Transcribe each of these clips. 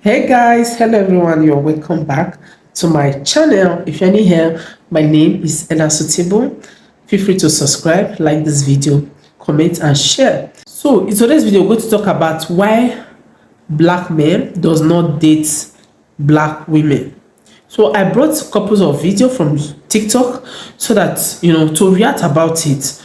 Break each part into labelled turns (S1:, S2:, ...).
S1: Hey guys, hello everyone, you're welcome back to my channel. If you're new here, my name is Ella Sutibo. Feel free to subscribe, like this video, comment and share. So in today's video, we're going to talk about why black men does not date black women. So I brought couples of video from TikTok so that to react about it.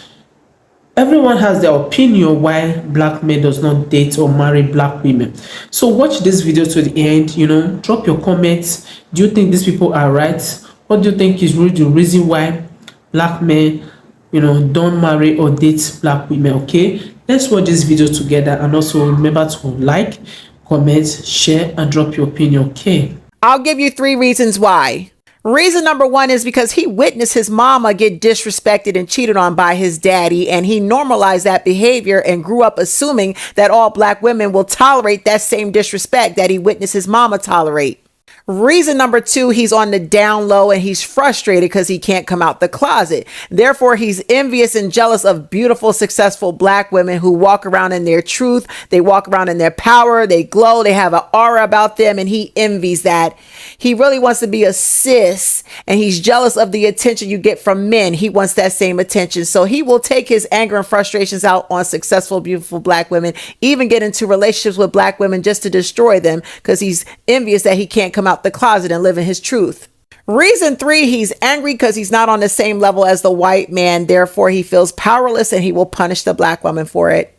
S1: Everyone has their opinion why black men does not date or marry black women. So watch this video to the end, drop your comments. Do you think these people are right? What do you think is really the reason why black men, don't marry or date black women? Okay, let's watch this video together, and also remember to like, comment, share, and drop your opinion. Okay.
S2: I'll give you 3 reasons why. Reason number 1 is because he witnessed his mama get disrespected and cheated on by his daddy, and he normalized that behavior and grew up assuming that all black women will tolerate that same disrespect that he witnessed his mama tolerate. Reason number 2, he's on the down low and he's frustrated because he can't come out the closet. Therefore, he's envious and jealous of beautiful, successful black women who walk around in their truth. They walk around in their power. They glow. They have an aura about them, and he envies that. He really wants to be a sis, and he's jealous of the attention you get from men. He wants that same attention. So he will take his anger and frustrations out on successful, beautiful black women, even get into relationships with black women just to destroy them because he's envious that he can't come out the closet and live in his truth. Reason 3, he's angry because he's not on the same level as the white man. Therefore, he feels powerless and he will punish the black woman for it.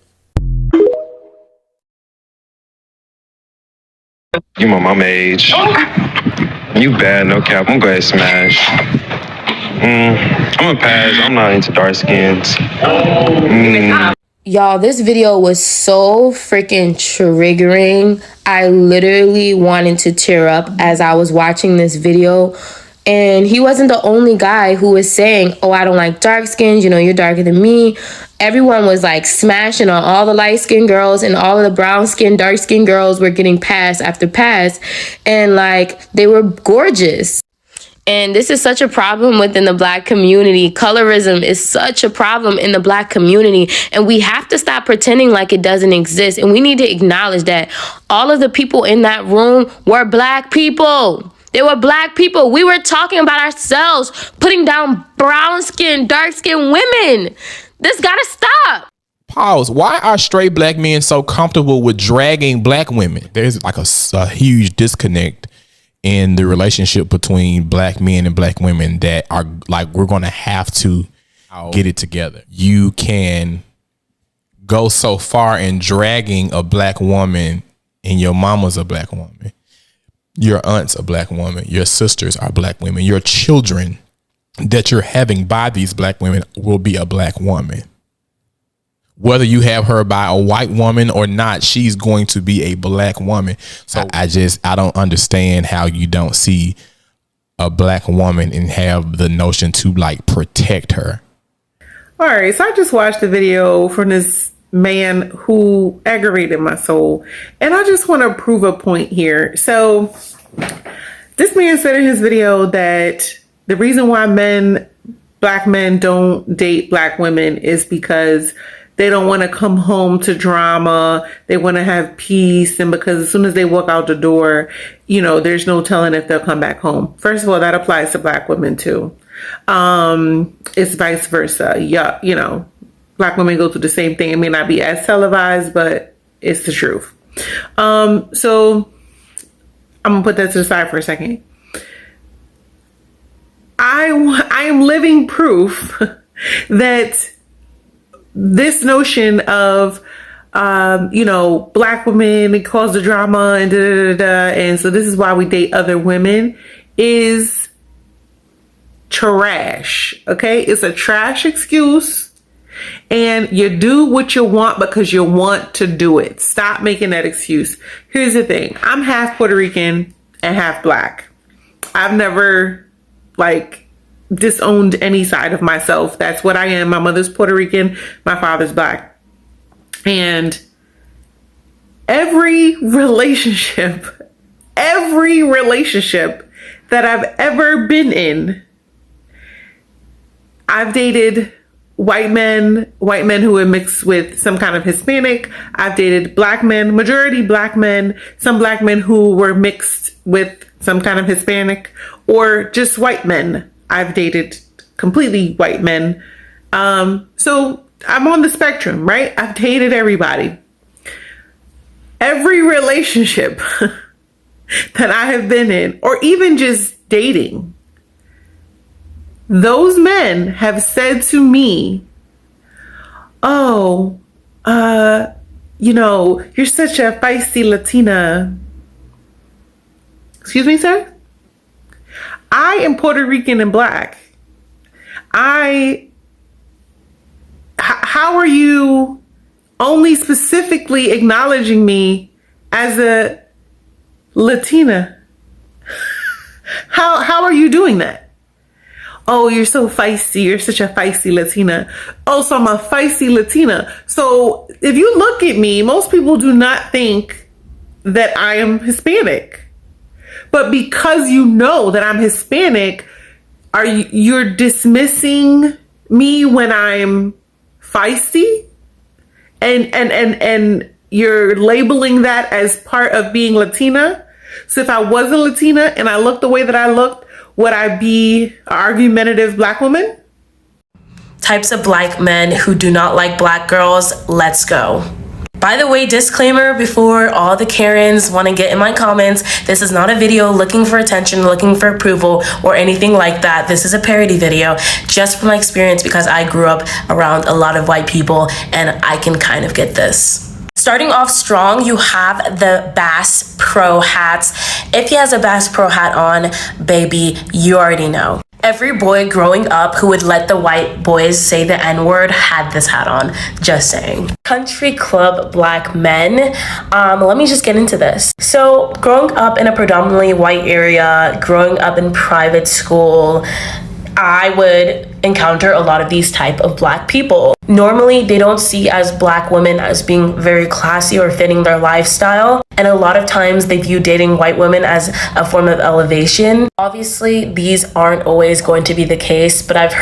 S3: You my mama age. You bad, no cap. I'm gonna smash. I'm a pass. I'm not into dark skins.
S4: Y'all, this video was so freaking triggering. I literally wanted to tear up as I was watching this video. And he wasn't the only guy who was saying, oh, I don't like dark skins. You're darker than me. Everyone was like smashing on all the light skinned girls, and all of the brown skinned, dark skinned girls were getting pass after pass. And like, they were gorgeous. And this is such a problem within the black community. Colorism is such a problem in the black community. And we have to stop pretending like it doesn't exist. And we need to acknowledge that all of the people in that room were black people. They were black people. We were talking about ourselves, putting down brown skin, dark skin women. This gotta stop.
S5: Pause. Why are straight black men so comfortable with dragging black women? There's like a huge disconnect in the relationship between black men and black women that are like, we're going to have to get it together. You can go so far in dragging a black woman, and your mama's a black woman. Your aunt's a black woman. Your sisters are black women. Your children that you're having by these black women will be a black woman. Whether you have her by a white woman or not, she's going to be a black woman. So I don't understand how you don't see a black woman and have the notion to like protect her.
S6: All right, so I just watched the video from this man who aggravated my soul, and I just want to prove a point here. So this man said in his video that the reason why black men don't date black women is because they don't want to come home to drama. They want to have peace. And because as soon as they walk out the door, there's no telling if they'll come back home. First of all, that applies to black women too. It's vice versa. Yeah, black women go through the same thing. It may not be as televised, but it's the truth. So I'm gonna put that to the side for a second. I am living proof that this notion of, black women cause the drama and and so this is why we date other women is trash. Okay, it's a trash excuse, and you do what you want because you want to do it. Stop making that excuse. Here's the thing: I'm half Puerto Rican and half black. I've never disowned any side of myself. That's what I am. My mother's Puerto Rican, my father's black. And every relationship that I've ever been in, I've dated white men who are mixed with some kind of Hispanic. I've dated black men, majority black men, some black men who were mixed with some kind of Hispanic, or just white men. I've dated completely white men. So I'm on the spectrum, right? I've dated everybody. Every relationship that I have been in, or even just dating, those men have said to me, oh, you're such a feisty Latina. Excuse me, sir? I am Puerto Rican and black. How are you only specifically acknowledging me as a Latina? How are you doing that? Oh, you're so feisty. You're such a feisty Latina. Oh, so I'm a feisty Latina. So if you look at me, most people do not think that I am Hispanic. But because you know that I'm Hispanic, you're dismissing me when I'm feisty? And you're labeling that as part of being Latina? So if I wasn't Latina and I looked the way that I looked, would I be an argumentative black woman?
S7: Types of black men who do not like black girls, let's go. By the way, disclaimer before all the Karens want to get in my comments, this is not a video looking for attention, looking for approval, or anything like that. This is a parody video, just from my experience, because I grew up around a lot of white people and I can kind of get this. Starting off strong, you have the Bass Pro hats. If he has a Bass Pro hat on, baby, you already know. Every boy growing up who would let the white boys say the N-word had this hat on, just saying. Country club black men, let me just get into this. So growing up in a predominantly white area, growing up in private school, I would encounter a lot of these type of black people. Normally, they don't see as black women as being very classy or fitting their lifestyle. And a lot of times they view dating white women as a form of elevation. Obviously, these aren't always going to be the case, but I've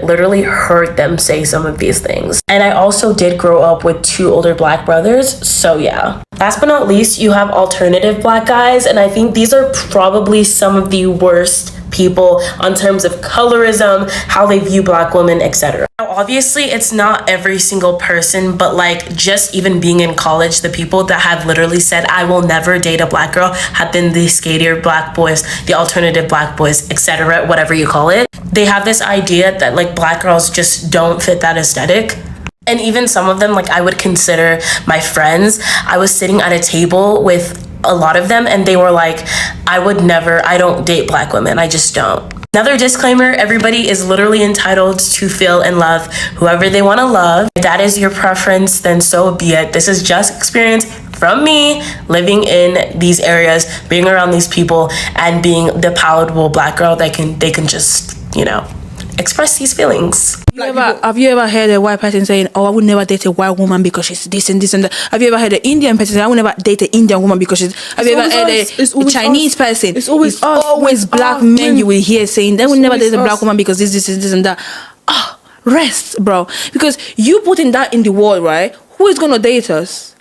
S7: literally heard them say some of these things. And I also did grow up with 2 older black brothers, so yeah. Last but not least, you have alternative black guys, and I think these are probably some of the worst people on terms of colorism, how they view black women, etc. Now, obviously, it's not every single person, but like just even being in college, the people that have literally said, I will never date a black girl, have been the skatier black boys, the alternative black boys, etc., whatever you call it. They have this idea that like black girls just don't fit that aesthetic. And even some of them, like I would consider my friends, I was sitting at a table with a lot of them and they were like, I don't date black women, I just don't. Another disclaimer, everybody is literally entitled to feel and love whoever they want to love. If that is your preference, then so be it. This is just experience from me living in these areas, being around these people, and being the palatable black girl that they can just, express these feelings.
S8: Have you ever heard a white person saying, oh, I would never date a white woman because she's this and this and that? Have you ever heard an Indian person say, I would never date an Indian woman because she's... Have you ever heard a Chinese person? It's always black men you will hear saying, they would never date a black woman because this and that. Rest, bro. Because you putting that in the world, right? Who is going to date us?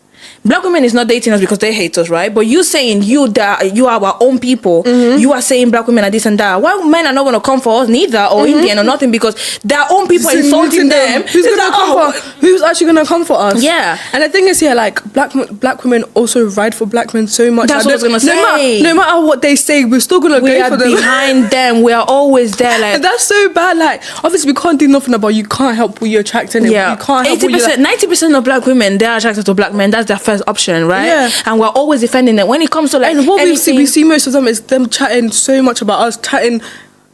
S8: Black women is not dating us because they hate us, right? But you saying you are our own people. Mm-hmm. You are saying black women are this and that. White men are not going to come for us neither, or Indian or nothing, because their own people are insulting them.
S9: Who's actually going to come for us?
S8: Yeah.
S9: And the thing is here, like black women also ride for black men so much.
S8: That's what I was going to say.
S9: No matter what they say, we're still going to go for them.
S8: We are behind them. We are always there. Like,
S9: and that's so bad. Like, obviously we can't do nothing about you can't help what you're attracting.
S8: Yeah.
S9: You can't help
S8: 90% of black women, they're attracted to black men. That's their first option, right?
S9: Yeah.
S8: And we're always defending them when it comes to like,
S9: and what we see most of them is them chatting so much about us, chatting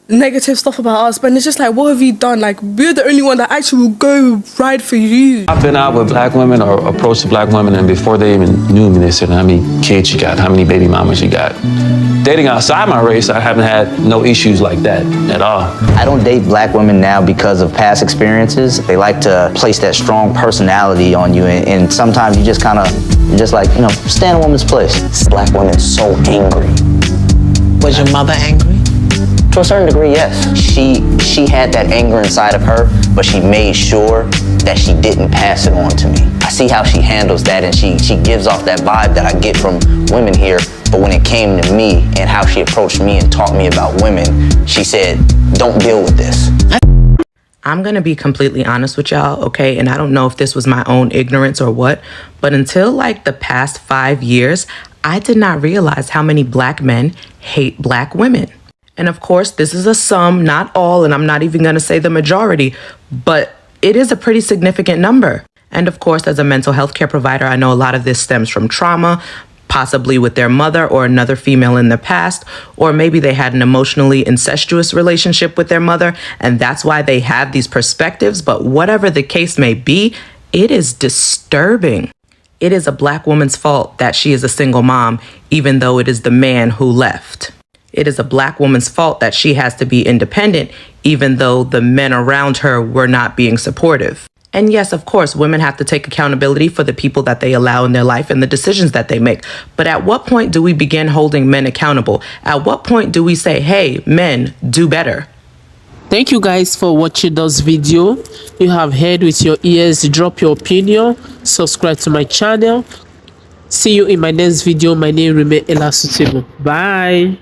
S9: negative stuff about us, but it's just like, what have you done? Like, we're the only one that actually will go ride for you.
S10: I've been out with black women or approached black women, and before they even knew me, they said, how many kids you got? How many baby mamas you got? Dating outside my race, I haven't had no issues like that at all.
S11: I don't date black women now because of past experiences. They like to place that strong personality on you, and sometimes you just kind of, stay in a woman's place.
S12: Black women so angry. Was your mother angry?
S11: To a certain degree, yes. She had that anger inside of her, but she made sure that she didn't pass it on to me. I see how she handles that, and she gives off that vibe that I get from women here. But when it came to me and how she approached me and taught me about women, she said, don't deal with this.
S12: I'm going to be completely honest with y'all, okay? And I don't know if this was my own ignorance or what, but until like the past 5 years, I did not realize how many black men hate black women. And of course, this is a sum, not all, and I'm not even going to say the majority, but it is a pretty significant number. And of course, as a mental health care provider, I know a lot of this stems from trauma, possibly with their mother or another female in the past, or maybe they had an emotionally incestuous relationship with their mother, and that's why they have these perspectives. But whatever the case may be, it is disturbing. It is a black woman's fault that she is a single mom, even though it is the man who left. It is a black woman's fault that she has to be independent, even though the men around her were not being supportive. And yes, of course, women have to take accountability for the people that they allow in their life and the decisions that they make. But at what point do we begin holding men accountable? At what point do we say, hey, men, do better?
S1: Thank you guys for watching this video. You have heard with your ears. Drop your opinion. Subscribe to my channel. See you in my next video. My name remains Elasutimo. Bye.